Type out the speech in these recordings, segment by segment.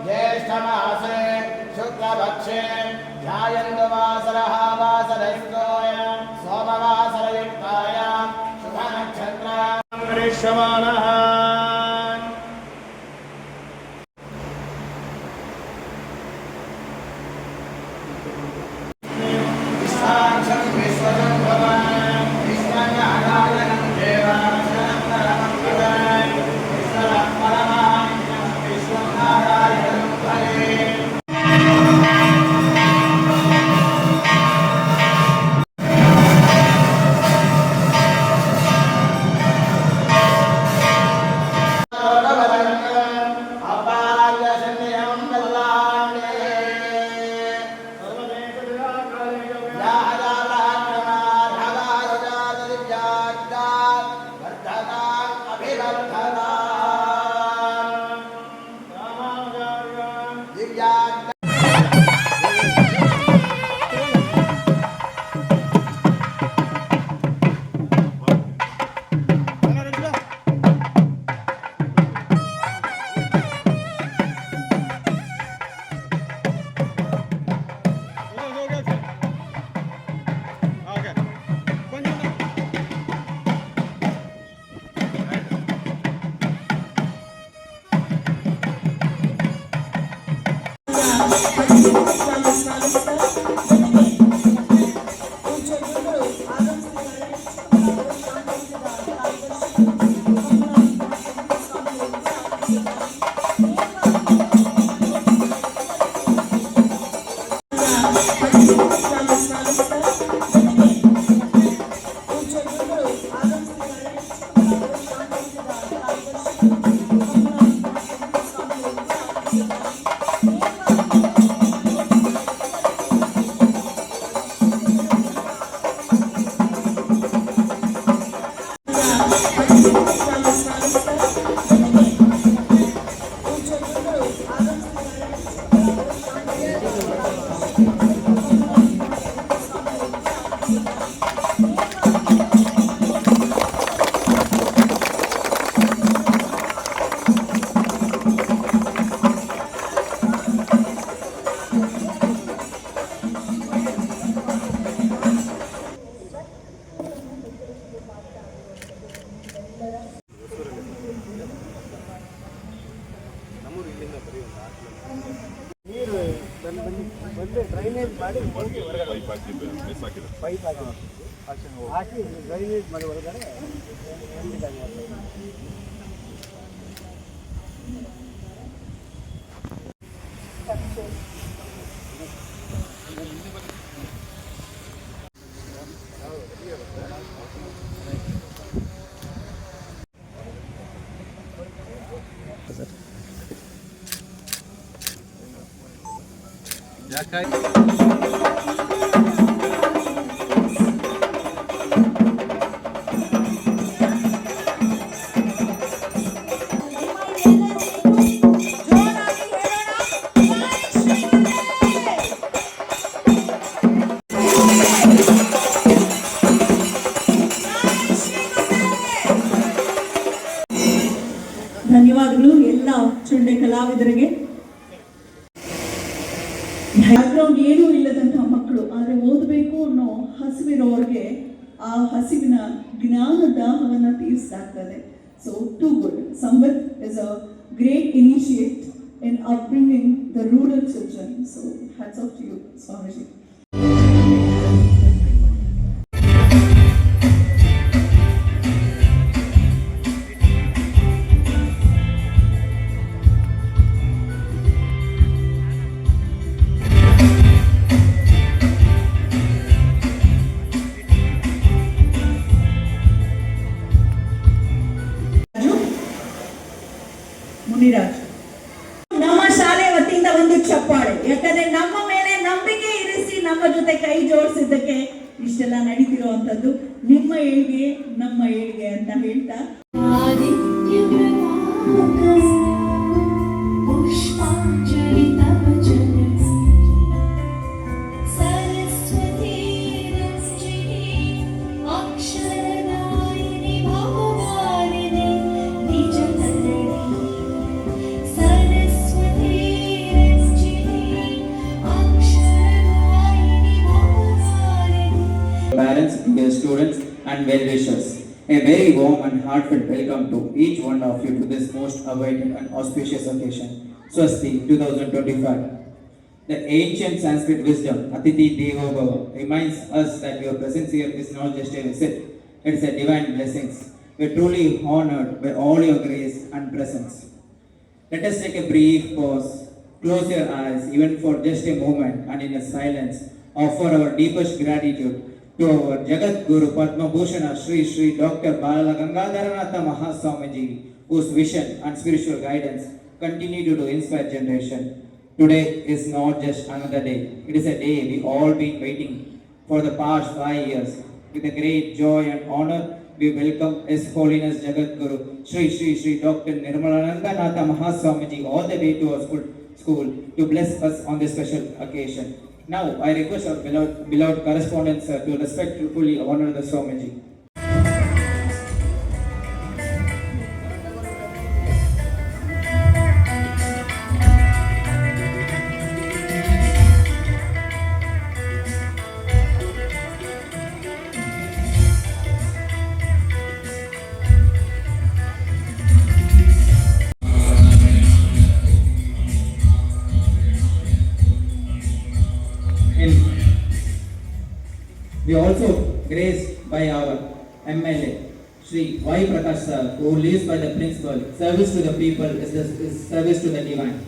ज्येष्ठमासे शुक्लपक्षे ध्यायन्तवासरः वासरस्तोय सोमवासरयुक्ताय शुभनक्षत्रां गृह्यमाणः drainage ಮಾಡಿ pipe ಹಾಕಿ drainage ಮಾಡಿ ಹೊರಗಡೆ ಧನ್ಯವಾದಗಳು ಎಲ್ಲ ಚುಂಡೆ ಕಲಾವಿದರಿಗೆ. ಬ್ಯಾಕ್ಗ್ರೌಂಡ್ ಏನೂ ಇಲ್ಲದಂತಹ ಮಕ್ಕಳು ಆದರೆ ಓದಬೇಕು ಅನ್ನೋ ಹಸಿವಿರೋರಿಗೆ ಆ ಹಸಿವಿನ ಜ್ಞಾನ ದಾಹವನ್ನು ತೀರಿಸಾಗ್ತದೆ. So too good. Samvit is a great initiate in upbringing the rural children. So hats off to you Swamiji. ನಮ್ಮ ಶಾಲೆ ವತಿಯಿಂದ ಒಂದು ಚಪ್ಪಾಳೆ. ಯಾಕಂದ್ರೆ ನಮ್ಮ ಮೇಲೆ ನಂಬಿಕೆ ಇರಿಸಿ ನಮ್ಮ ಜೊತೆ ಕೈ ಜೋಡಿಸಿದ್ದಕ್ಕೆ ಇಷ್ಟೆಲ್ಲ ನಡೀತಿರುವಂತದ್ದು ನಿಮ್ಮ ಏಳ್ಗೆ ನಮ್ಮ ಏಳ್ಗೆ ಅಂತ ಹೇಳ್ತಾ Saraswati and well-wishers. A very warm and heartfelt welcome to each one of you to this most awaited and auspicious occasion, Swasti 2025. The ancient Sanskrit wisdom, Atiti Devo Bhava, reminds us that your presence here is not just a visit, it is a divine blessing. We are truly honored by all your grace and presence. Let us take a brief pause, close your eyes even for just a moment, and in a silence offer our deepest gratitude to our Jagat Guru Padma Bhushana Shri Shri Dr. Bala Gangadharanatha Mahaswamiji, whose vision and spiritual guidance continue to inspire generation. Today is not just another day, it is a day we all been waiting for the past 5 years. With a great joy and honor, we welcome His Holiness Jagat Guru Shri Shri Shri Dr. Nirmalanandanatha Mahaswamiji all the way to our school to bless us on this special occasion. Now I request our beloved correspondents to respectfully honor the Swamiji. We also graced by our MLA, Shri Y. Prakash Sir, who lives by the principle, service to the people is service to the divine.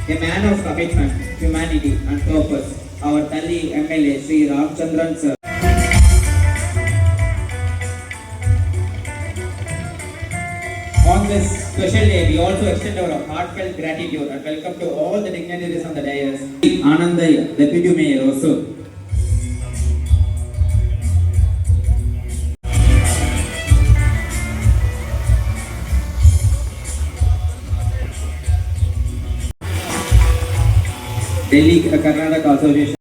A man of commitment, humanity and purpose, our Tali MLA, Shri Ramchandran Sir. On this special day, we also extend our heartfelt gratitude and welcome to all the dignitaries on the dais. Anandaya, Deputy Mayor also. Delhi Karnataka Association.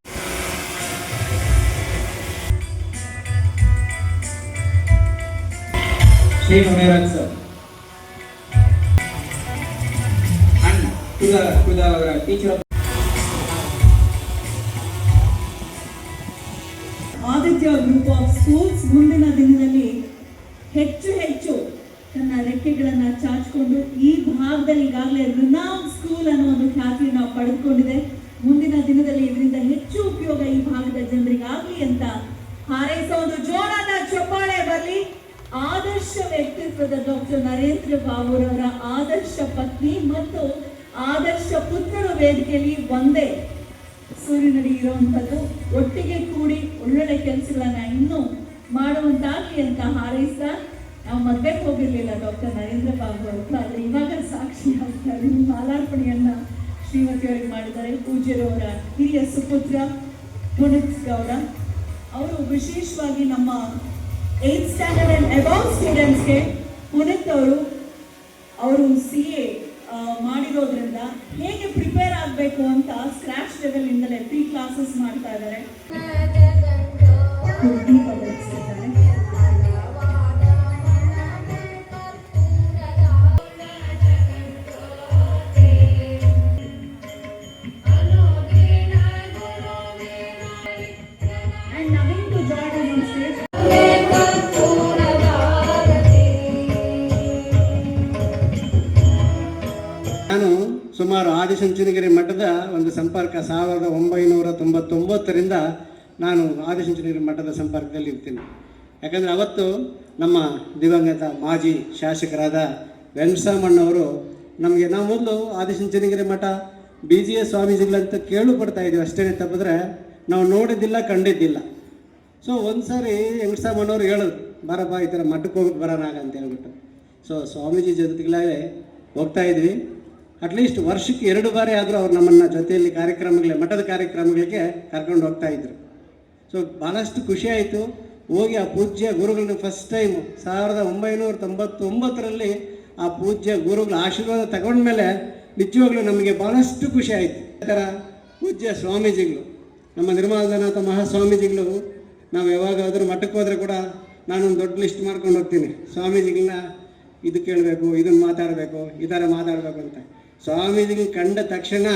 Shri Muniran Sir. To the teacher of Aditya group of schools ಮುಂದಿನ ದಿನದಲ್ಲಿ ಹೆಚ್ಚು ತನ್ನ ರೆಕ್ಕೆಗಳನ್ನು ಚಾಚಿಕೊಂಡು ಈ ಭಾಗದಲ್ಲಿ ಈಗಾಗಲೇ renowned school ಅನ್ನೋ ಒಂದು ಖ್ಯಾತಿಯನ್ನು ಪಡೆದುಕೊಂಡಿದೆ. ಮುಂದಿನ ದಿನದಲ್ಲಿ ಇದರಿಂದ ಹೆಚ್ಚು ಉಪಯೋಗ ಈ ಭಾಗದ ಜನರಿಗಾಗಲಿ ಅಂತ ಹಾರೈಸೋ ಒಂದು ಜೋರಾದ ಚಪ್ಪಾಳೆ ಬರಲಿ. ಆದರ್ಶ ವ್ಯಕ್ತಿತ್ವದ ಡಾಕ್ಟರ್ ನರೇಂದ್ರ ಬಾಬುರವರ ಆದರ್ಶ ಪತ್ನಿ ಮತ್ತು ಆದರ್ಶ ಪುತ್ರರು ವೇದಿಕೆಯಲ್ಲಿ ಒಂದೇ ಸೂರಿನಡಿ ಇರುವಂಥದ್ದು, ಒಟ್ಟಿಗೆ ಕೂಡಿ ಒಳ್ಳೊಳ್ಳೆ ಕೆಲಸಗಳನ್ನ ಇನ್ನೂ ಮಾಡುವಂತಾಗಲಿ ಅಂತ ಹಾರೈಸ್ತಾ, ನಾವು ಮದ್ವೆಗೆ ಹೋಗಿರ್ಲಿಲ್ಲ ಡಾಕ್ಟರ್ ನರೇಂದ್ರ ಬಾಬು ಅವರು, ಆದರೆ ಇವಾಗ ಸಾಕ್ಷಿ ಆಗ್ತಾರೆ. ಮಾಲಾರ್ಪಣೆಯನ್ನ ಶ್ರೀಮತಿಯವರಿಗೆ ಮಾಡಿದ್ದಾರೆ. ಪೂಜ್ಯರವರ ಹಿರಿಯ ಸುಪುತ್ರ ಪುನೀತ್ ಗೌಡ ಅವರು ವಿಶೇಷವಾಗಿ ನಮ್ಮ 8th ಸ್ಟ್ಯಾಂಡರ್ಡ್ ಅಂಡ್ ಅಬೌವ್ ಸ್ಟೂಡೆಂಟ್ಸ್ಗೆ ಪುನೀತ್ ಅವರು CA ಮಾಡಿರೋದ್ರಿಂದ ಹೇಗೆ ಪ್ರಿಪೇರ್ ಆಗಬೇಕು ಅಂತ ಸ್ಕ್ರಾಚ್ ಲೆವೆಲ್ ಇಂದಲೇ ಪ್ರೀ ಕ್ಲಾಸಸ್ ಮಾಡ್ತಾ ಇದ್ದಾರೆ. ನಾನು ಸುಮಾರು ಆದಿಚುಂಚನಗಿರಿ ಮಠದ ಒಂದು ಸಂಪರ್ಕ 1999ರಿಂದ ನಾನು ಆದಿಚುಂಚನಗಿರಿ ಮಠದ ಸಂಪರ್ಕದಲ್ಲಿ ಇರ್ತೀನಿ. ಯಾಕಂದರೆ ಅವತ್ತು ನಮ್ಮ ದಿವಂಗತ ಮಾಜಿ ಶಾಸಕರಾದ ವೆಂಕಟರಾಮಣ್ಣವರು ನಮಗೆ, ನಾವು ಮೊದಲು ಆದಿಚುಂಚನಗಿರಿ ಮಠ BGS ಸ್ವಾಮೀಜಿಗಳಂತ ಕೇಳುಪಡ್ತಾ ಇದ್ದೀವಿ ಅಷ್ಟೇ ತಪ್ಪಿದ್ರೆ ನಾವು ನೋಡಿದ್ದಿಲ್ಲ, ಕಂಡಿದ್ದಿಲ್ಲ. ಸೊ ಒಂದು ಸಾರಿ ವೆಂಕಟರಾಮಣ್ಣವ್ರು ಹೇಳಿದ್ರು, ಬರಪ್ಪ ಈ ಥರ ಮಠಕ್ಕೆ ಹೋಗಿ ಬರೋಣಾಗ ಅಂತ ಹೇಳ್ಬಿಟ್ಟು. ಸೊ ಸ್ವಾಮೀಜಿ ಜೊತೆಗಳೇ ಹೋಗ್ತಾ ಇದ್ವಿ. ಅಟ್ಲೀಸ್ಟ್ ವರ್ಷಕ್ಕೆ 2 ಬಾರಿ ಆದರೂ ಅವ್ರು ನಮ್ಮನ್ನು ಜೊತೆಯಲ್ಲಿ ಮಠದ ಕಾರ್ಯಕ್ರಮಗಳಿಗೆ ಕರ್ಕೊಂಡು ಹೋಗ್ತಾ ಇದ್ರು. ಸೊ ಭಾಳಷ್ಟು ಖುಷಿ ಆಯಿತು. ಹೋಗಿ ಆ ಪೂಜ್ಯ ಗುರುಗಳನ್ನ ಫಸ್ಟ್ ಟೈಮು 1999ರಲ್ಲಿ ಆ ಪೂಜ್ಯ ಗುರುಗಳ ಆಶೀರ್ವಾದ ತಗೊಂಡ್ಮೇಲೆ ನಿಜವಾಗ್ಲೂ ನಮಗೆ ಭಾಳಷ್ಟು ಖುಷಿ ಆಯಿತು. ಈ ಥರ ಪೂಜ್ಯ ಸ್ವಾಮೀಜಿಗಳು, ನಮ್ಮ ನಿರ್ಮಲಾನಂದ ಮಹಾಸ್ವಾಮೀಜಿಗಳು, ನಾವು ಯಾವಾಗಾದರೂ ಮಠಕ್ಕೆ ಹೋದರೆ ಕೂಡ ನಾನೊಂದು ದೊಡ್ಡ ಲಿಸ್ಟ್ ಮಾಡ್ಕೊಂಡು ಹೋಗ್ತೀನಿ. ಸ್ವಾಮೀಜಿಗಳನ್ನ ಇದು ಕೇಳಬೇಕು, ಇದನ್ನು ಮಾತಾಡಬೇಕು, ಈ ಥರ ಮಾತಾಡಬೇಕು ಅಂತ. ಸ್ವಾಮೀಜಿಗಳು ಕಂಡ ತಕ್ಷಣ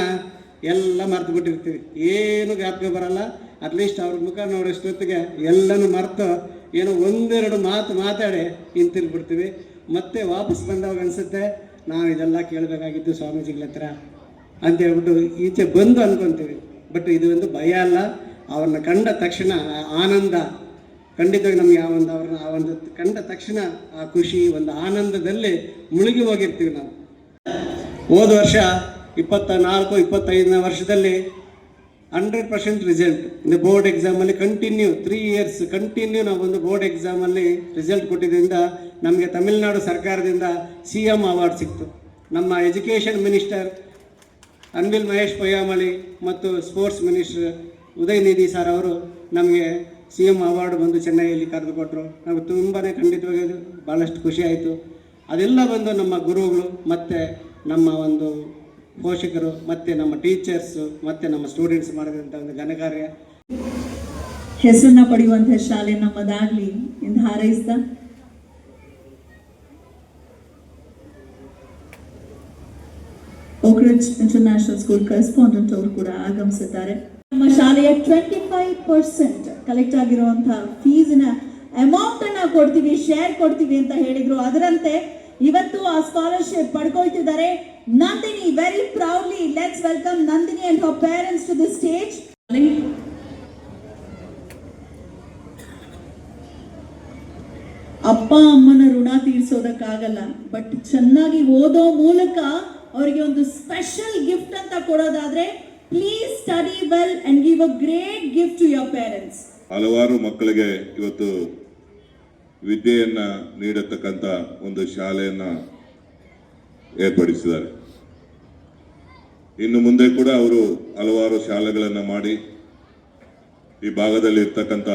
ಎಲ್ಲ ಮರೆತು ಬಿಟ್ಟಿರ್ತೀವಿ, ಏನು ಜ್ಞಾಪಕ ಬರಲ್ಲ. ಅಟ್ಲೀಸ್ಟ್ ಅವ್ರ ಮುಖ ನೋಡೋಷ್ಟೊತ್ತಿಗೆ ಎಲ್ಲನೂ ಮರೆತು ಏನೋ ಒಂದೆರಡು ಮಾತು ಮಾತಾಡಿ ಹಿಂತಿರುಗ್ಬಿಡ್ತೀವಿ. ಮತ್ತೆ ವಾಪಸ್ ಬಂದವಾಗ ಅನಿಸುತ್ತೆ ನಾವು ಇದೆಲ್ಲ ಕೇಳಬೇಕಾಗಿತ್ತು ಸ್ವಾಮೀಜಿಗಳ ಹತ್ರ ಅಂತ ಹೇಳ್ಬಿಟ್ಟು ಈಚೆ ಬಂದು ಅಂದ್ಕೊತೀವಿ. ಬಟ್ ಇದು ಒಂದು ಭಯ ಅಲ್ಲ, ಅವ್ರನ್ನ ಕಂಡ ತಕ್ಷಣ ಆನಂದ ಖಂಡಿತವಾಗಿ ನಮಗೆ ಆ ಒಂದು ಕಂಡ ತಕ್ಷಣ ಆ ಖುಷಿ ಒಂದು ಆನಂದದಲ್ಲಿ ಮುಳುಗಿ ಹೋಗಿರ್ತೀವಿ ನಾವು. ಹೋದ ವರ್ಷ 24-25ನೇ ವರ್ಷದಲ್ಲಿ 100% ರಿಸಲ್ಟ್ ಇನ್ನು ಬೋರ್ಡ್ ಎಕ್ಸಾಮಲ್ಲಿ ಕಂಟಿನ್ಯೂ 3 ಇಯರ್ಸ್ ಕಂಟಿನ್ಯೂ ನಾವು ಒಂದು ಬೋರ್ಡ್ ಎಕ್ಸಾಮಲ್ಲಿ ರಿಸಲ್ಟ್ ಕೊಟ್ಟಿದ್ದರಿಂದ ನಮಗೆ ತಮಿಳುನಾಡು ಸರ್ಕಾರದಿಂದ CM ಅವಾರ್ಡ್ ಸಿಕ್ತು. ನಮ್ಮ ಎಜುಕೇಷನ್ ಮಿನಿಸ್ಟರ್ ಅನ್ಬಿಲ್ ಮಹೇಶ್ ಪೊಯ್ಯಾಮಳಿ ಮತ್ತು ಸ್ಪೋರ್ಟ್ಸ್ ಮಿನಿಸ್ಟರ್ ಉದಯನಿಧಿ ಸರ್ ಅವರು ನಮಗೆ CM ಅವಾರ್ಡ್ ಬಂದು ಚೆನ್ನೈಯಲ್ಲಿ ಕರೆದುಕೊಟ್ರು. ನಾವು ತುಂಬಾ ಖಂಡಿತವಾಗಿ ಭಾಳಷ್ಟು ಖುಷಿ ಆಯಿತು. ಅದೆಲ್ಲ ಬಂದು ನಮ್ಮ ಗುರುಗಳು ಮತ್ತು ನಮ್ಮ ಒಂದು ಪೋಷಕರು ಮತ್ತು ನಮ್ಮ ಟೀಚರ್ಸು ಮತ್ತು ನಮ್ಮ ಸ್ಟೂಡೆಂಟ್ಸ್ ಮಾಡಿದಂಥ ಒಂದು ಘನಕಾರ್ಯ. ಹೆಸರನ್ನ ಪಡೆಯುವಂತಹ ಶಾಲೆ ನಮ್ಮದಾಗಲಿ ಎಂದು ಹಾರೈಸಿದ Oak Ridge International School correspondent ಅವರು ಕೂಡ ಆಗಮಿಸಿದ್ದಾರೆ. ನಮ್ಮ ಶಾಲೆಯ 25% ಕಲೆಕ್ಟ್ ಆಗಿರುವಂತಹ ಫೀಸಿನ ಅಮೌಂಟ್ ಅನ್ನ ಕೊಡ್ತೀವಿ, ಶೇರ್ ಕೊಡ್ತೀವಿ ಅಂತ ಹೇಳಿದ್ರು. ಅದರಂತೆ ಇವತ್ತು ಆ ಸ್ಕಾಲರ್ಶಿಪ್ ಪಡ್ಕೊಳ್ತಿದ್ದಾರೆ Nandini. Very proudly let's welcome Nandini and her parents to the stage. ಅಪ್ಪ ಅಮ್ಮನ ಋಣ ತೀರ್ಸೋದಕ್ಕಾಗಲ್ಲ, ಬಟ್ ಚೆನ್ನಾಗಿ ಓದೋ ಮೂಲಕ ಅವರಿಗೆ ಒಂದು ಸ್ಪೆಷಲ್ ಗಿಫ್ಟ್ ಅಂತ ಕೊಡೋದಾದ್ರೆ please study well and give a great gift to your parents. ಹಲವಾರು ಮಕ್ಕಳಿಗೆ ಇವತ್ತು ವಿದ್ಯೆಯನ್ನ ನೀಡತಕ್ಕಂಥ ಒಂದು ಶಾಲೆಯನ್ನ ಏರ್ಪಡಿಸಿದ್ದಾರೆ. ಇನ್ನು ಮುಂದೆ ಕೂಡ ಅವರು ಹಲವಾರು ಶಾಲೆಗಳನ್ನು ಮಾಡಿ ಈ ಭಾಗದಲ್ಲಿ ಇರ್ತಕ್ಕಂಥ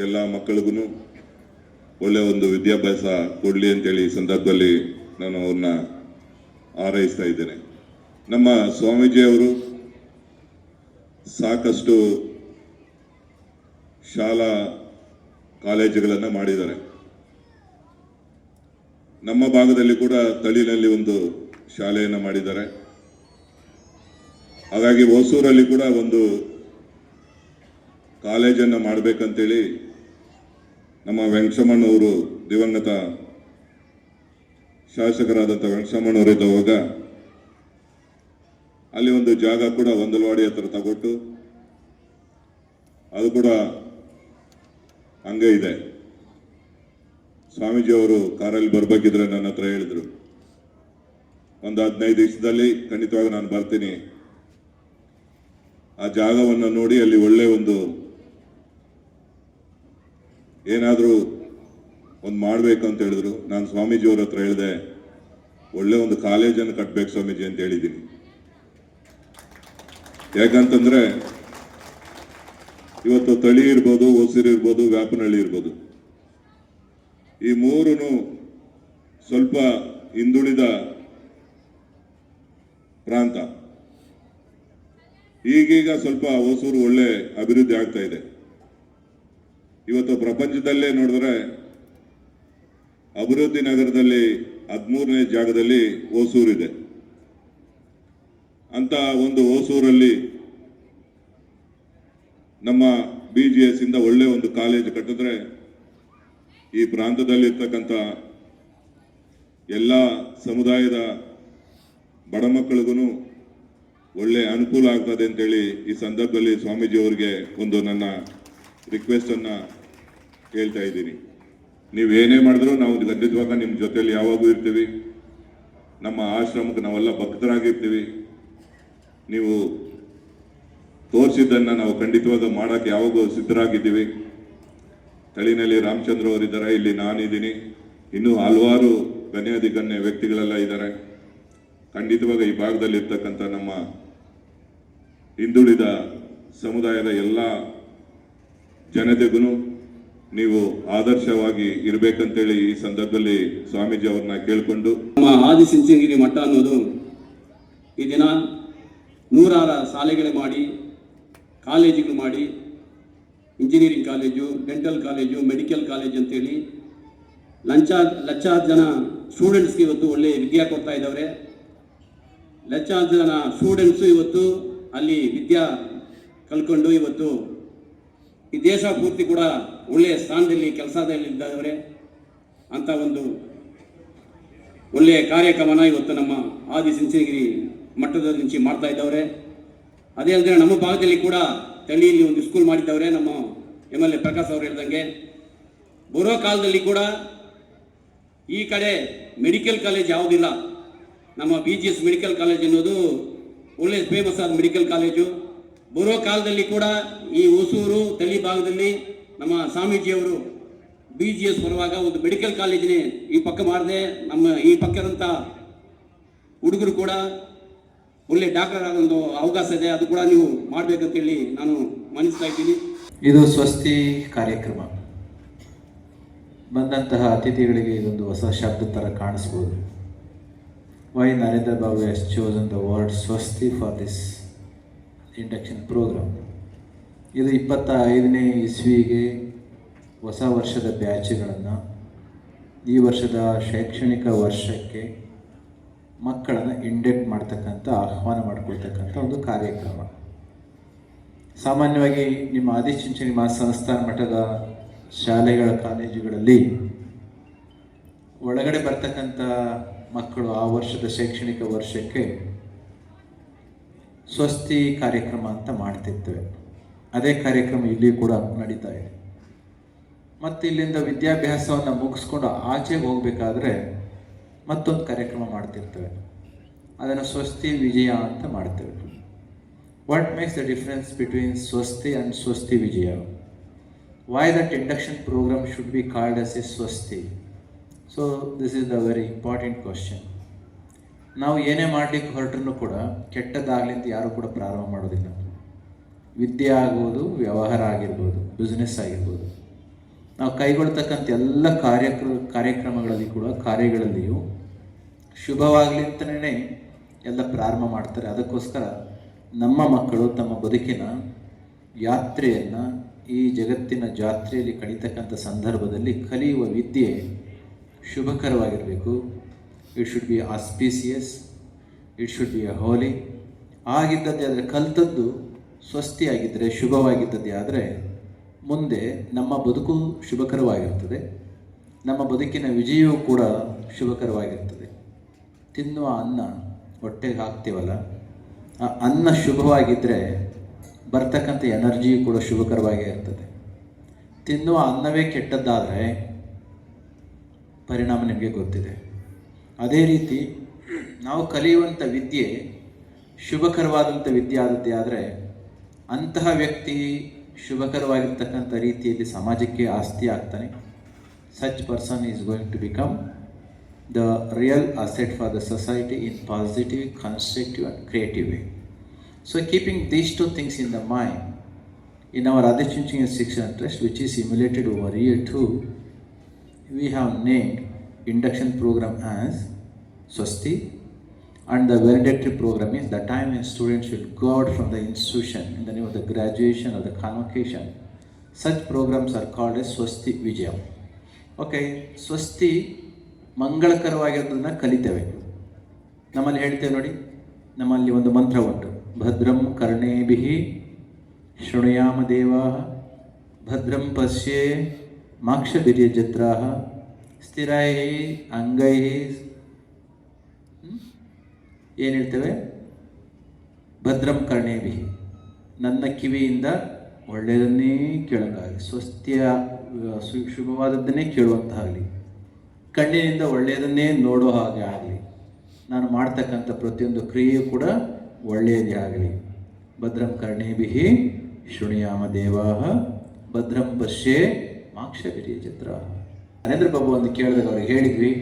ಎಲ್ಲ ಮಕ್ಕಳಿಗೂ ಒಳ್ಳೆಯ ಒಂದು ವಿದ್ಯಾಭ್ಯಾಸ ಕೊಡಲಿ ಅಂತೇಳಿ ಈ ಸಂದರ್ಭದಲ್ಲಿ ನಾನು ಅವ್ರನ್ನ ಹಾರೈಸ್ತಾ ಇದ್ದೇನೆ. ನಮ್ಮ ಸ್ವಾಮೀಜಿಯವರು ಸಾಕಷ್ಟು ಶಾಲಾ ಕಾಲೇಜುಗಳನ್ನು ಮಾಡಿದ್ದಾರೆ. ನಮ್ಮ ಭಾಗದಲ್ಲಿ ಕೂಡ ತಳಿನಲ್ಲಿ ಒಂದು ಶಾಲೆಯನ್ನು ಮಾಡಿದ್ದಾರೆ. ಹಾಗಾಗಿ ಹೊಸೂರಲ್ಲಿ ಕೂಡ ಒಂದು ಕಾಲೇಜನ್ನು ಮಾಡಬೇಕಂತೇಳಿ ನಮ್ಮ ವೆಂಕಟರಮಣ್ಣವರು ದಿವಂಗತ ಶಾಸಕರಾದಂಥ ವೆಂಕಟರಮಣ್ಣವರು ಇದ್ದವಾಗ ಅಲ್ಲಿ ಒಂದು ಜಾಗ ಕೂಡ ಒಂದಲವಾಡಿ ಹತ್ರ ತಗೊಟ್ಟು ಅದು ಕೂಡ ಹಂಗೆ ಇದೆ. ಸ್ವಾಮೀಜಿಯವರು ಕಾರಲ್ಲಿ ಬರಬೇಕಿದ್ರೆ ನನ್ನ ಹತ್ರ ಹೇಳಿದ್ರು, ಒಂದು 15 ದಿವಸದಲ್ಲಿ ಖಂಡಿತವಾಗಿ ನಾನು ಬರ್ತೀನಿ, ಆ ಜಾಗವನ್ನು ನೋಡಿ ಅಲ್ಲಿ ಒಳ್ಳೆ ಒಂದು ಏನಾದರೂ ಒಂದು ಮಾಡಬೇಕು ಅಂತ ಹೇಳಿದ್ರು. ನಾನು ಸ್ವಾಮೀಜಿಯವ್ರ ಹತ್ರ ಹೇಳಿದೆ, ಒಳ್ಳೆ ಒಂದು ಕಾಲೇಜನ್ನು ಕಟ್ಟಬೇಕು ಸ್ವಾಮೀಜಿ ಅಂತ ಹೇಳಿದ್ದೀನಿ. ಯಾಕಂತಂದ್ರೆ ಇವತ್ತು ತಳಿ ಇರ್ಬೋದು, ಹೊಸೂರು ಇರ್ಬೋದು, ವ್ಯಾಪನಹಳ್ಳಿ ಇರ್ಬೋದು, ಈ ಮೂರೂ ಸ್ವಲ್ಪ ಹಿಂದುಳಿದ ಪ್ರಾಂತ. ಈಗೀಗ ಸ್ವಲ್ಪ ಹೊಸೂರು ಒಳ್ಳೆ ಅಭಿವೃದ್ಧಿ ಆಗ್ತಾ ಇದೆ. ಇವತ್ತು ಪ್ರಪಂಚದಲ್ಲೇ ನೋಡಿದ್ರೆ ಅಭಿವೃದ್ಧಿ ನಗರದಲ್ಲಿ 13ನೇ ಜಾಗದಲ್ಲಿ ಹೊಸೂರಿದೆ. ಅಂತ ಒಂದು ಹೊಸೂರಲ್ಲಿ ನಮ್ಮ BGS ಇಂದ ಒಳ್ಳೆ ಒಂದು ಕಾಲೇಜ್ ಕಟ್ಟಿದ್ರೆ ಈ ಪ್ರಾಂತದಲ್ಲಿ ಇರ್ತಕ್ಕಂಥ ಎಲ್ಲ ಸಮುದಾಯದ ಬಡ ಮಕ್ಕಳಿಗೂ ಒಳ್ಳೆ ಅನುಕೂಲ ಆಗ್ತದೆ ಅಂತೇಳಿ ಈ ಸಂದರ್ಭದಲ್ಲಿ ಸ್ವಾಮೀಜಿ ಅವರಿಗೆ ಒಂದು ನನ್ನ ರಿಕ್ವೆಸ್ಟನ್ನು ಕೇಳ್ತಾ ಇದ್ದೀನಿ. ನೀವು ಏನೇ ಮಾಡಿದ್ರು ನಾವು ಖಂಡಿತವಾಗ ನಿಮ್ಮ ಜೊತೆಯಲ್ಲಿ ಯಾವಾಗೂ ಇರ್ತೀವಿ. ನಮ್ಮ ಆಶ್ರಮಕ್ಕೆ ನಾವೆಲ್ಲ ಭಕ್ತರಾಗಿರ್ತೀವಿ. ನೀವು ತೋರಿಸಿದ್ದನ್ನು ನಾವು ಖಂಡಿತವಾಗ ಮಾಡೋಕ್ಕೆ ಯಾವಾಗೂ ಸಿದ್ಧರಾಗಿದ್ದೀವಿ. ತಳಿನಲ್ಲಿ ರಾಮಚಂದ್ರ ಅವರಿದ್ದಾರೆ, ಇಲ್ಲಿ ನಾನಿದ್ದೀನಿ, ಇನ್ನೂ ಹಲವಾರು ಗಣ್ಯಾಧಿಗಣ್ಯ ವ್ಯಕ್ತಿಗಳೆಲ್ಲ ಇದ್ದಾರೆ. ಖಂಡಿತವಾಗ ಈ ಭಾಗದಲ್ಲಿ ಇರ್ತಕ್ಕಂಥ ನಮ್ಮ ಹಿಂದುಳಿದ ಸಮುದಾಯದ ಎಲ್ಲ ಜನತೆಗೂ ನೀವು ಆದರ್ಶವಾಗಿ ಇರಬೇಕಂತೇಳಿ ಈ ಸಂದರ್ಭದಲ್ಲಿ ಸ್ವಾಮೀಜಿ ಅವ್ರನ್ನ ಕೇಳಿಕೊಂಡು, ನಮ್ಮ ಆದಿಚುಂಚನಗಿರಿ ಮಠ ಅನ್ನೋದು ಈ ದಿನ ನೂರಾರು ಶಾಲೆಗಳು ಮಾಡಿ, ಕಾಲೇಜುಗಳು ಮಾಡಿ, engineering college, dental college, medical college ಅಂತೇಳಿ ಲಕ್ಷಾಂತರ ಜನ ಸ್ಟೂಡೆಂಟ್ಸ್ಗೆ ಇವತ್ತು ಒಳ್ಳೆಯ ವಿದ್ಯೆ ಕೊಡ್ತಾ ಇದ್ದಾವೆ. ಲಕ್ಷಾಂತರ ಜನ ಸ್ಟೂಡೆಂಟ್ಸು ಇವತ್ತು ಅಲ್ಲಿ ವಿದ್ಯಾ ಕಲ್ಕೊಂಡು ಇವತ್ತು ಈ ದೇಶ ಪೂರ್ತಿ ಕೂಡ ಒಳ್ಳೆಯ ಸ್ಥಾನದಲ್ಲಿ ಕೆಲಸದಲ್ಲಿದ್ದಾರೆ ಅಂತ ಒಂದು ಒಳ್ಳೆಯ ಕಾರ್ಯಕ್ರಮನ ಇವತ್ತು ನಮ್ಮ ಆದಿಚುಂಚನಗಿರಿ ಮಟ್ಟದ నుంచి ಮಾಡ್ತಾ ಇದ್ದವ್ರೆ. ಅದೇ ಅಂದರೆ ನಮ್ಮ ಭಾಗದಲ್ಲಿ ಕೂಡ ತಳಿಯಲ್ಲಿ ಒಂದು ಸ್ಕೂಲ್ ಮಾಡಿದ್ದವ್ರೆ ನಮ್ಮ MLA ಪ್ರಕಾಶ್ ಅವರು ಹೇಳ್ದಂಗೆ. ಬರೋ ಕಾಲದಲ್ಲಿ ಕೂಡ ಈ ಕಡೆ ಮೆಡಿಕಲ್ ಕಾಲೇಜ್ ಯಾವುದಿಲ್ಲ, ನಮ್ಮ BGS ಮೆಡಿಕಲ್ ಕಾಲೇಜ್ ಅನ್ನೋದು ಒಳ್ಳೆ ಫೇಮಸ್ ಆದ ಮೆಡಿಕಲ್ ಕಾಲೇಜು. ಬರೋ ಕಾಲದಲ್ಲಿ ಕೂಡ ಈ ಹೊಸೂರು ತಳಿ ಭಾಗದಲ್ಲಿ ನಮ್ಮ ಸ್ವಾಮೀಜಿಯವರು BGS ಬರುವಾಗ ಒಂದು ಮೆಡಿಕಲ್ ಕಾಲೇಜಿನೇ ಈ ಪಕ್ಕ ಮಾಡಿದೆ. ನಮ್ಮ ಈ ಪಕ್ಕದಂಥ ಹುಡುಗರು ಕೂಡ ಒಳ್ಳೆ ಡಾಕ್ಟರ್ ಆಗೋ ಒಂದು ಅವಕಾಶ ಇದೆ, ಅದು ಕೂಡ ನೀವು ಮಾಡಬೇಕಂತೇಳಿ ನಾನು ಮನಸ್ತಾ ಇದ್ದೀನಿ. ಇದು ಸ್ವಸ್ತಿ ಕಾರ್ಯಕ್ರಮ. ಬಂದಂತಹ ಅತಿಥಿಗಳಿಗೆ ಇದೊಂದು ಹೊಸ ಶಬ್ದ ಥರ ಕಾಣಿಸ್ಬೋದು. Why Narendra Babu has chosen the word Swasti for this induction programme. ಇದು 25ನೇ ಇಸ್ವಿಗೆ ಹೊಸ ವರ್ಷದ ಬ್ಯಾಚ್ಗಳನ್ನು ಈ ವರ್ಷದ ಶೈಕ್ಷಣಿಕ ವರ್ಷಕ್ಕೆ ಮಕ್ಕಳನ್ನು ಇಂಡೆಕ್ಟ್ ಮಾಡ್ತಕ್ಕಂಥ ಆಹ್ವಾನ ಮಾಡಿಕೊಳ್ತಕ್ಕಂಥ ಒಂದು ಕಾರ್ಯಕ್ರಮ. ಸಾಮಾನ್ಯವಾಗಿ ನಿಮ್ಮ ಆದಿಚುಂಚನಗಿರಿ ಮಹಾಸಂಸ್ಥಾನ ಮಟ್ಟದ ಶಾಲೆಗಳ ಕಾಲೇಜುಗಳಲ್ಲಿ ಒಳಗಡೆ ಬರ್ತಕ್ಕಂಥ ಮಕ್ಕಳು ಆ ವರ್ಷದ ಶೈಕ್ಷಣಿಕ ವರ್ಷಕ್ಕೆ ಸ್ವಸ್ತಿ ಕಾರ್ಯಕ್ರಮ ಅಂತ ಮಾಡ್ತಿರ್ತೇವೆ. ಅದೇ ಕಾರ್ಯಕ್ರಮ ಇಲ್ಲಿ ಕೂಡ ನಡೀತಾ ಇದೆ. ಮತ್ತು ಇಲ್ಲಿಂದ ವಿದ್ಯಾಭ್ಯಾಸವನ್ನು ಮುಗಿಸ್ಕೊಂಡು ಆಚೆಗೆ ಹೋಗಬೇಕಾದ್ರೆ ಮತ್ತೊಂದು ಕಾರ್ಯಕ್ರಮ ಮಾಡ್ತಿರ್ತೇವೆ. ಅದನ್ನು ಸ್ವಸ್ತಿ ವಿಜಯ ಅಂತ ಮಾಡ್ತೇವೆ. What makes the difference between Svasti and Svasti Vijaya? Why that induction program should be called as a swasti? So this is the very important question. ನಾವು ಏನೇ ಮಾಡಲಿಕ್ಕೆ ಹೊರಟ್ರೂ ಕೂಡ ಕೆಟ್ಟದಾಗಲಿ ಅಂತ ಯಾರೂ ಕೂಡ ಪ್ರಾರಂಭ ಮಾಡೋದಿಲ್ಲ. ವಿದ್ಯೆ ಆಗ್ಬೋದು, ವ್ಯವಹಾರ ಆಗಿರ್ಬೋದು, ಬಿಸ್ನೆಸ್ ಆಗಿರ್ಬೋದು, ನಾವು ಕೈಗೊಳ್ತಕ್ಕಂಥ ಎಲ್ಲ ಕಾರ್ಯಕ್ರಮಗಳಲ್ಲಿ ಕೂಡ ಕಾರ್ಯಗಳಲ್ಲಿಯೂ ಶುಭವಾಗಲಿ ಅಂತಲೇ ಎಲ್ಲ ಪ್ರಾರಂಭ ಮಾಡ್ತಾರೆ. ಅದಕ್ಕೋಸ್ಕರ ನಮ್ಮ ಮಕ್ಕಳು ತಮ್ಮ ಬದುಕಿನ ಯಾತ್ರೆಯನ್ನು ಈ ಜಗತ್ತಿನ ಜಾತ್ರೆಯಲ್ಲಿ ಕಳೀತಕ್ಕಂಥ ಸಂದರ್ಭದಲ್ಲಿ ಕಲಿಯುವ ವಿದ್ಯೆ ಶುಭಕರವಾಗಿರಬೇಕು. It should be auspicious, it should be holy. ಆಗಿದ್ದದ್ದೇ ಆದರೆ ಕಲಿತದ್ದು ಸ್ವಸ್ತಿಯಾಗಿದ್ದರೆ, ಶುಭವಾಗಿದ್ದದ್ದೇ ಆದರೆ ಮುಂದೆ ನಮ್ಮ ಬದುಕು ಶುಭಕರವಾಗಿರ್ತದೆ, ನಮ್ಮ ಬದುಕಿನ ವಿಜಯವೂ ಕೂಡ ಶುಭಕರವಾಗಿರ್ತದೆ. ತಿನ್ನುವ ಅನ್ನ ಹೊಟ್ಟೆಗೆ ಹಾಕ್ತೀವಲ್ಲ, ಆ ಅನ್ನ ಶುಭವಾಗಿದ್ದರೆ ಬರ್ತಕ್ಕಂಥ ಎನರ್ಜಿಯು ಕೂಡ ಶುಭಕರವಾಗೇ ಇರ್ತದೆ. ತಿನ್ನುವ ಅನ್ನವೇ ಕೆಟ್ಟದ್ದಾದರೆ ಪರಿಣಾಮ ನಿಮಗೆ ಗೊತ್ತಿದೆ. ಅದೇ ರೀತಿ ನಾವು ಕಲಿಯುವಂಥ ವಿದ್ಯೆ ಶುಭಕರವಾದಂಥ ವಿದ್ಯೆ ಆದದ್ದೇ ಆದರೆ ಅಂತಹ ವ್ಯಕ್ತಿ ಶುಭಕರವಾಗಿರ್ತಕ್ಕಂಥ ರೀತಿಯಲ್ಲಿ ಸಮಾಜಕ್ಕೆ ಆಸ್ತಿ ಆಗ್ತಾನೆ. Such person is going to become the real asset for the society in positive, constructive and creative way. So keeping these two things in the mind, in our Adichunchanagiri Shiksha Trust, which is simulated over year 2, we have named induction program as Swasti, and the valedictory program is the time when students will go out from the institution in the name of the graduation or the convocation. Such programs are called as Swasti Vijaya. Okay, Swasti ಮಂಗಳಕರವಾಗಿರೋದನ್ನು ಕಲಿತೇವೆ. ನಮ್ಮಲ್ಲಿ ಹೇಳ್ತೇವೆ ನೋಡಿ, ನಮ್ಮಲ್ಲಿ ಒಂದು ಮಂತ್ರ ಉಂಟು, ಭದ್ರಂ ಕರ್ಣೇಭಿಃ ಶೃಣುಯಾಮ ದೇವಾಃ ಭದ್ರಂ ಪಶ್ಯೇ ಮಾಕ್ಷಭಿರ್ಯಜತ್ರಾಃ ಸ್ಥಿರೈಃ ಅಂಗೈಃ. ಏನು ಹೇಳ್ತೇವೆ? ಭದ್ರಂ ಕರ್ಣೇಭಿಃ, ನನ್ನ ಕಿವಿಯಿಂದ ಒಳ್ಳೆಯದನ್ನೇ ಕೇಳೋಕ್ಕಾಗಲಿ, ಸ್ವಸ್ತಿಯ ಶುಭವಾದದ್ದನ್ನೇ ಕೇಳುವಂತಾಗಲಿ, ಕಣ್ಣಿನಿಂದ ಒಳ್ಳೆಯದನ್ನೇ ನೋಡೋ ಹಾಗೆ ಆಗಲಿ, ನಾನು ಮಾಡ್ತಕ್ಕಂಥ ಪ್ರತಿಯೊಂದು ಕ್ರಿಯೆಯೂ ಕೂಡ ಒಳ್ಳೆಯದೇ ಆಗಲಿ. ಭದ್ರಂ ಕರ್ಣೇಭಿಃ ಶೃಣುಯಾಮ ದೇವಾಃ ಭದ್ರಂ ಪಶ್ಯೇ ಮಾಕ್ಷಭಿರ್ಯಜತ್ರಾಃ. ನರೇಂದ್ರ ಬಾಬು ಒಂದು ಕೇಳಿದಾಗ ಅವ್ರಿಗೆ ಹೇಳಿದ್ವಿ,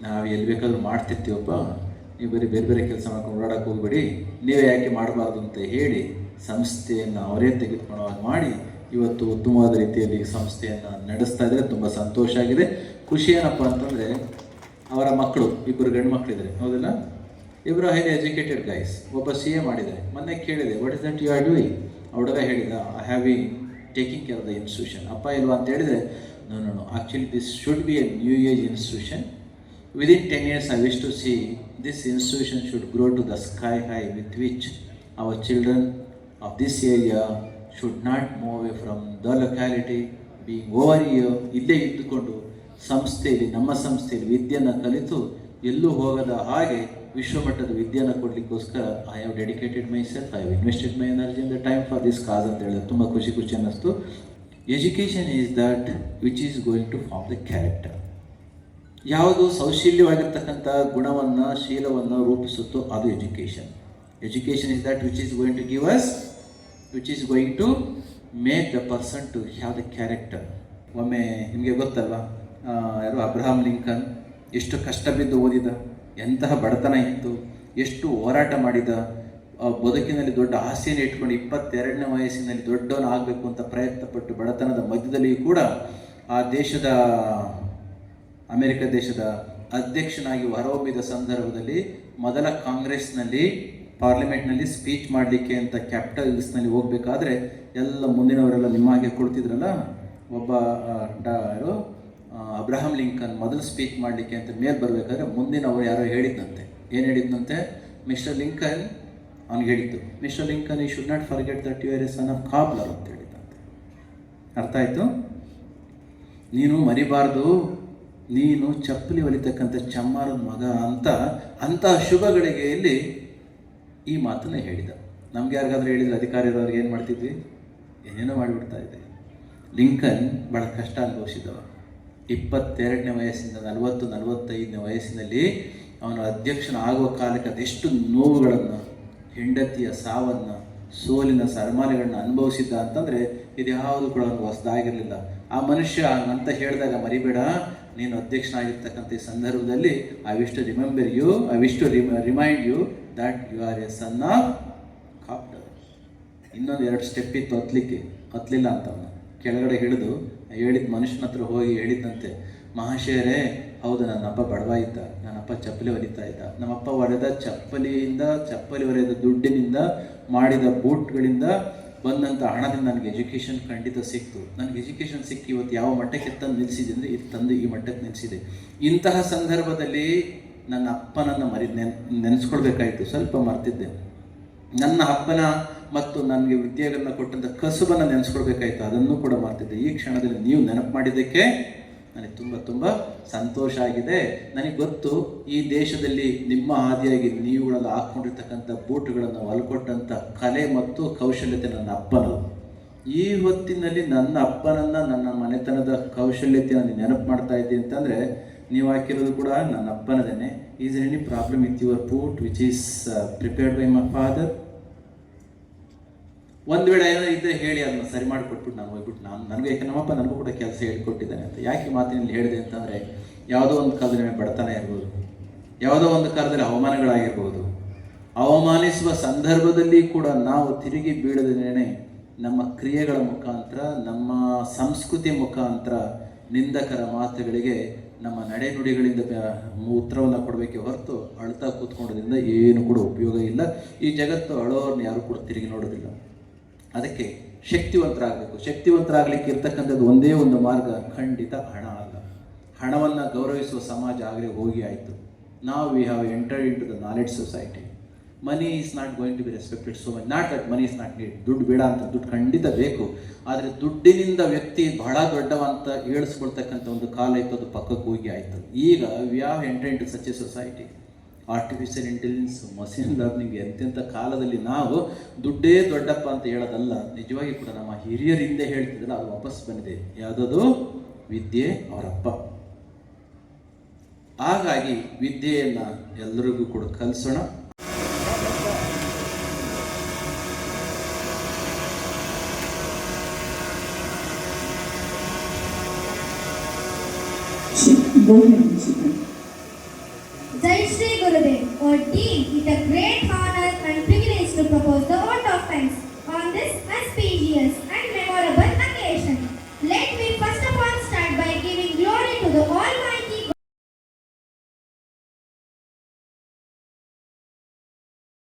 ನಾವು ಎಲ್ಲಿ ಬೇಕಾದ್ರೂ ಮಾಡ್ತಿರ್ತೀವಪ್ಪ, ನೀವು ಬೇರೆ ಬೇರೆ ಬೇರೆ ಕೆಲಸ ಮಾಡ್ಕೊಂಡು ಓಡಾಡಕ್ಕೆ ಹೋಗ್ಬೇಡಿ, ನೀವೇ ಯಾಕೆ ಮಾಡಬಾರ್ದು ಅಂತ ಹೇಳಿ ಸಂಸ್ಥೆಯನ್ನು ಅವರೇ ತೆಗೆದುಕೊಳ್ಳುವಾಗ ಮಾಡಿ ಇವತ್ತು ಉತ್ತಮವಾದ ರೀತಿಯಲ್ಲಿ ಸಂಸ್ಥೆಯನ್ನು ನಡೆಸ್ತಾ ಇದ್ದಾರೆ. ತುಂಬ ಸಂತೋಷ ಆಗಿದೆ. ಖುಷಿ ಏನಪ್ಪ ಅಂತಂದರೆ ಅವರ ಮಕ್ಕಳು ಇಬ್ಬರು ಗಂಡು ಮಕ್ಕಳಿದ್ದಾರೆ, ಹೌದಿಲ್ಲ? ಇಬ್ಬರು ಹೈಲಿ ಎಜುಕೇಟೆಡ್ ಗೈಸ್. ಒಬ್ಬ CA ಮಾಡಿದ್ದಾರೆ. ಮೊನ್ನೆ ಕೇಳಿದೆ, what is that you are doing? ಆ ಹುಡುಗ ಹೇಳಿದ, I have be taking care of the institution. ಅಪ್ಪ ಇಲ್ವಾ ಅಂತ ಹೇಳಿದರೆ, no actually this should be a new age institution. Within 10 years I wish to see this institution should grow to the sky high with which our children, of this area should not move away from the locality, being over here, ಇಲ್ಲೇ ಇದ್ದುಕೊಂಡು ಸಂಸ್ಥೆಯಲ್ಲಿ, ನಮ್ಮ ಸಂಸ್ಥೆಯಲ್ಲಿ ವಿದ್ಯೆಯನ್ನು ಕಲಿತು ಎಲ್ಲೂ ಹೋಗದ ಹಾಗೆ ವಿಶ್ವಮಟ್ಟದ ವಿದ್ಯೆಯನ್ನು ಕೊಡಲಿಕ್ಕೋಸ್ಕರ I have dedicated myself, I have invested my energy in the time for this cause ಅಂತ ಹೇಳಿದ್ರೆ ತುಂಬ ಖುಷಿ ಅನ್ನಿಸ್ತು. Education is that which is going to form the character. ಯಾವುದು ಸೌಶಲ್ಯವಾಗಿರ್ತಕ್ಕಂಥ ಗುಣವನ್ನು, ಶೀಲವನ್ನು ರೂಪಿಸುತ್ತೋ ಅದು education. Education is that which is going to give us, which is going to make the person to have the character. ಒಮ್ಮೆ ನಿಮಗೆ ಗೊತ್ತಲ್ವ, ಯಾರು ಅಬ್ರಹಾಂ ಲಿಂಕನ್ ಎಷ್ಟು ಕಷ್ಟ ಬಿದ್ದು ಓದಿದ, ಎಂತಹ ಬಡತನ ಇತ್ತು, ಎಷ್ಟು ಹೋರಾಟ ಮಾಡಿದ, ಬದುಕಿನಲ್ಲಿ ದೊಡ್ಡ ಆಸೆಯನ್ನು ಇಟ್ಕೊಂಡು 22ನೇ ವಯಸ್ಸಿನಲ್ಲಿ ದೊಡ್ಡವನು ಆಗಬೇಕು ಅಂತ ಪ್ರಯತ್ನಪಟ್ಟು ಬಡತನದ ಮಧ್ಯದಲ್ಲಿಯೂ ಕೂಡ ಆ ದೇಶದ, ಅಮೆರಿಕ ದೇಶದ ಅಧ್ಯಕ್ಷನಾಗಿ ಹೊರಹೊಮ್ಮಿದ ಸಂದರ್ಭದಲ್ಲಿ ಮೊದಲ ಕಾಂಗ್ರೆಸ್ನಲ್ಲಿ ಪಾರ್ಲಿಮೆಂಟ್ನಲ್ಲಿ ಸ್ಪೀಚ್ ಮಾಡಲಿಕ್ಕೆ ಅಂತ ಕ್ಯಾಪಿಟಲ್ ಹಿಲ್ಸ್ನಲ್ಲಿ ಹೋಗಬೇಕಾದ್ರೆ ಎಲ್ಲ ಮುಂದಿನವರೆಲ್ಲ ನಿಮ್ಮ ಹಾಗೆ ಕೊಡ್ತಿದ್ರಲ್ಲ, ಒಬ್ಬ ಅಬ್ರಹಾಂ ಲಿಂಕನ್ ಮೊದಲು ಸ್ಪೀಚ್ ಮಾಡಲಿಕ್ಕೆ ಅಂತ ಮೇಲೆ ಬರಬೇಕಾದ್ರೆ ಮುಂದಿನವರು ಯಾರೋ ಹೇಳಿದ್ದಂತೆ. ಏನು ಹೇಳಿದ್ದಂತೆ? ಮಿಸ್ಟರ್ ಲಿಂಕನ್, ಅವ್ನಿಗೆ ಹೇಳಿದ್ದು, mister Lincoln you should not forget that you are a son of cobbler ಅಂತ ಹೇಳಿದ್ದಂತೆ. ಅರ್ಥ ಆಯಿತು? ನೀನು ಮರಿಬಾರ್ದು, ನೀನು ಚಪ್ಪಲಿ ಹೊಲಿತಕ್ಕಂಥ ಚಮ್ಮಾರನ ಮಗ ಅಂತ ಶುಭ ಗಳಿಗೆಯಲ್ಲಿ ಈ ಮಾತನ್ನು ಹೇಳಿದ. ನಮ್ಗೆ ಯಾರಿಗಾದ್ರೂ ಹೇಳಿದ್ರೆ ಅಧಿಕಾರಿ ಇರೋರಿಗೆ ಏನು ಮಾಡ್ತಿದ್ವಿ? ಏನೇನೋ ಮಾಡಿಬಿಡ್ತಾ ಇದೆ. ಲಿಂಕನ್ ಭಾಳ ಕಷ್ಟ ಅನುಭವಿಸಿದವ. 22ನೇ ವಯಸ್ಸಿಂದ 40-45ನೇ ವಯಸ್ಸಿನಲ್ಲಿ ಅವನು ಅಧ್ಯಕ್ಷನ ಆಗುವ ಕಾಲಕ್ಕೆ ಅದೆಷ್ಟು ನೋವುಗಳನ್ನು, ಹೆಂಡತಿಯ ಸಾವನ್ನು, ಸೋಲಿನ ಸರಮಾಲೆಗಳನ್ನ ಅನುಭವಿಸಿದ್ದ ಅಂತಂದರೆ ಇದು ಯಾವುದು ಕೂಡ ಅವನಿಗೆ ಹೊಸದಾಗಿರಲಿಲ್ಲ. ಆ ಮನುಷ್ಯ ಅಂತ ಹೇಳಿದಾಗ ಮರಿಬೇಡ, ನೀನು ಅಧ್ಯಕ್ಷನಾಗಿರ್ತಕ್ಕಂಥ ಈ ಸಂದರ್ಭದಲ್ಲಿ I wish to remember you, I wish to remind you that you are a son of cobbler. ಇನ್ನೊಂದು 2 ಸ್ಟೆಪ್ ಇತ್ತು ಹತ್ತಲಿಲ್ಲ ಅಂತ ಅವನು ಕೆಳಗಡೆ ಹೇಳಿದ ಮನುಷ್ಯನ ಹತ್ರ ಹೋಗಿ ಹೇಳಿದ್ದಂತೆ, ಮಹಾಶಯರೇ, ಹೌದು ನನ್ನಪ್ಪ ಬಡವ ಇದ್ದ, ನನ್ನಪ್ಪ ಚಪ್ಪಲಿ ಹೊಲಿತಾ ಇದ್ದ, ನಮ್ಮಪ್ಪ ಹೊಡೆದ ಚಪ್ಪಲಿ ಹೊರೆದ ದುಡ್ಡಿನಿಂದ ಮಾಡಿದ ಬೂಟ್ಗಳಿಂದ ಬಂದಂಥ ಹಣದಿಂದ ನನಗೆ ಎಜುಕೇಷನ್ ಖಂಡಿತ ಸಿಕ್ತು. ನನಗೆ ಎಜುಕೇಷನ್ ಸಿಕ್ಕಿ ಇವತ್ತು ಯಾವ ಮಟ್ಟಕ್ಕೆ ತಂದು ನಿಲ್ಲಿಸಿದೆ ಅಂದರೆ ಇದು ತಂದು ಈ ಮಟ್ಟಕ್ಕೆ ನಿಲ್ಲಿಸಿದೆ. ಇಂತಹ ಸಂದರ್ಭದಲ್ಲಿ ನನ್ನ ಅಪ್ಪನನ್ನು ನೆನೆಸ್ಕೊಳ್ಬೇಕಾಯಿತು, ಸ್ವಲ್ಪ ಮರ್ತಿದ್ದೆ. ನನ್ನ ಅಪ್ಪನ ಮತ್ತು ನನಗೆ ವಿದ್ಯೆಗಳನ್ನ ಕೊಟ್ಟಂಥ ಕಸುಬನ್ನು ನೆನೆಸ್ಕೊಳ್ಬೇಕಾಯಿತು, ಅದನ್ನು ಕೂಡ ಮಾಡ್ತಿದ್ದೆ. ಈ ಕ್ಷಣದಲ್ಲಿ ನೀವು ನೆನಪು ಮಾಡಿದ್ದಕ್ಕೆ ನನಗೆ ತುಂಬ ಸಂತೋಷ ಆಗಿದೆ. ನನಗೆ ಗೊತ್ತು, ಈ ದೇಶದಲ್ಲಿ ನಿಮ್ಮ ಆದಿಯಾಗಿ ನೀವುಗಳೆಲ್ಲ ಹಾಕ್ಕೊಂಡಿರ್ತಕ್ಕಂಥ ಬೂಟುಗಳನ್ನು ಹೊಲ್ಕೊಟ್ಟಂಥ ಕಲೆ ಮತ್ತು ಕೌಶಲ್ಯತೆ ನನ್ನ ಅಪ್ಪನದು. ಈ ಹೊತ್ತಿನಲ್ಲಿ ನನ್ನ ಅಪ್ಪನನ್ನು, ನನ್ನ ಮನೆತನದ ಕೌಶಲ್ಯತೆಯನ್ನು ನೆನಪು ಮಾಡ್ತಾ ಇದ್ದೀನಿ ಅಂತಂದರೆ ನೀವು ಹಾಕಿರೋದು ಕೂಡ ನನ್ನ ಅಪ್ಪನದೇನೆ. Is any problem with your boot which is prepared by my father? ಒಂದು ವೇಳೆ ಏನೋ ಇದ್ದರೆ ಹೇಳಿ, ಅದನ್ನು ಸರಿ ಮಾಡಿಕೊಟ್ಬಿಟ್ಟು ನಾನು ಹೋಗ್ಬಿಟ್ಟು ನನಗೂ, ಯಾಕೆ ನಮ್ಮಪ್ಪ ನನಗೂ ಕೂಡ ಕೆಲಸ ಹೇಳ್ಕೊಟ್ಟಿದ್ದಾನೆ ಅಂತ. ಯಾಕೆ ಮಾತಿನಲ್ಲಿ ಹೇಳಿದೆ ಅಂತಂದರೆ, ಯಾವುದೋ ಒಂದು ಕಾಲದಲ್ಲಿ ಬಡತನ ಇರ್ಬೋದು, ಯಾವುದೋ ಒಂದು ಕಾಲದಲ್ಲಿ ಅವಮಾನಗಳಾಗಿರ್ಬೋದು, ಅವಮಾನಿಸುವ ಸಂದರ್ಭದಲ್ಲಿ ಕೂಡ ನಾವು ತಿರುಗಿ ಬೀಳದೇನೆ ನಮ್ಮ ಕ್ರಿಯೆಗಳ ಮುಖಾಂತರ, ನಮ್ಮ ಸಂಸ್ಕೃತಿ ಮುಖಾಂತರ ನಿಂದಕರ ಮಾತುಗಳಿಗೆ ನಮ್ಮ ನಡೆನುಡಿಗಳಿಂದ ಉತ್ತರವನ್ನು ಕೊಡಬೇಕೆ ಹೊರತು ಅಳ್ತಾ ಕೂತ್ಕೊಳ್ಳೋದ್ರಿಂದ ಏನು ಕೂಡ ಉಪಯೋಗ ಇಲ್ಲ. ಈ ಜಗತ್ತು ಅಳೋರ್ನ ಯಾರು ಕೂಡ ತಿರುಗಿ ನೋಡೋದಿಲ್ಲ. ಅದಕ್ಕೆ ಶಕ್ತಿವಂತರಾಗಬೇಕು. ಶಕ್ತಿವಂತರಾಗಲಿಕ್ಕೆ ಇರ್ತಕ್ಕಂಥದ್ದು ಒಂದೇ ಒಂದು ಮಾರ್ಗ, ಖಂಡಿತ ಹಣ ಅಲ್ಲ. ಹಣವನ್ನು ಗೌರವಿಸುವ ಸಮಾಜ ಆಗಲೇ ಹೋಗಿ ಆಯಿತು. ನಾವು we have entered in to the knowledge society. Money is not going to be respected so much, not that money is not need. ದುಡ್ಡು ಬೇಡ ಅಂತ, ದುಡ್ಡು ಖಂಡಿತ ಬೇಕು. ಆದರೆ ದುಡ್ಡಿನಿಂದ ವ್ಯಕ್ತಿ ಬಹಳ ದೊಡ್ಡವ ಅಂತ ಹೇಳಿಸ್ಕೊಳ್ತಕ್ಕಂಥ ಒಂದು ಕಾಲ ಇತ್ತು, ಅದು ಪಕ್ಕಕ್ಕೆ ಹೋಗಿ ಆಯಿತು. ಈಗ we have entered in to such a society. Artificial intelligence, machine learning, ಎಂತೆಂಥ ಕಾಲದಲ್ಲಿ ನಾವು ದುಡ್ಡೇ ದೊಡ್ಡಪ್ಪ ಅಂತ ಹೇಳೋದಲ್ಲ, ನಿಜವಾಗಿ ಕೂಡ ನಮ್ಮ ಹಿರಿಯರಿಂದ ಹೇಳ್ತಿದ್ದಲ್ಲ ಅದು ವಾಪಸ್ ಬಂದಿದೆ. ಯಾವುದದು? ವಿದ್ಯೆ ಅವರಪ್ಪ. ಹಾಗಾಗಿ ವಿದ್ಯೆಯನ್ನು ಎಲ್ಲರಿಗೂ ಕೂಡ ಕಲಿಸೋಣ. Go ahead, Jai Shri Gurudev, or dean with a great heart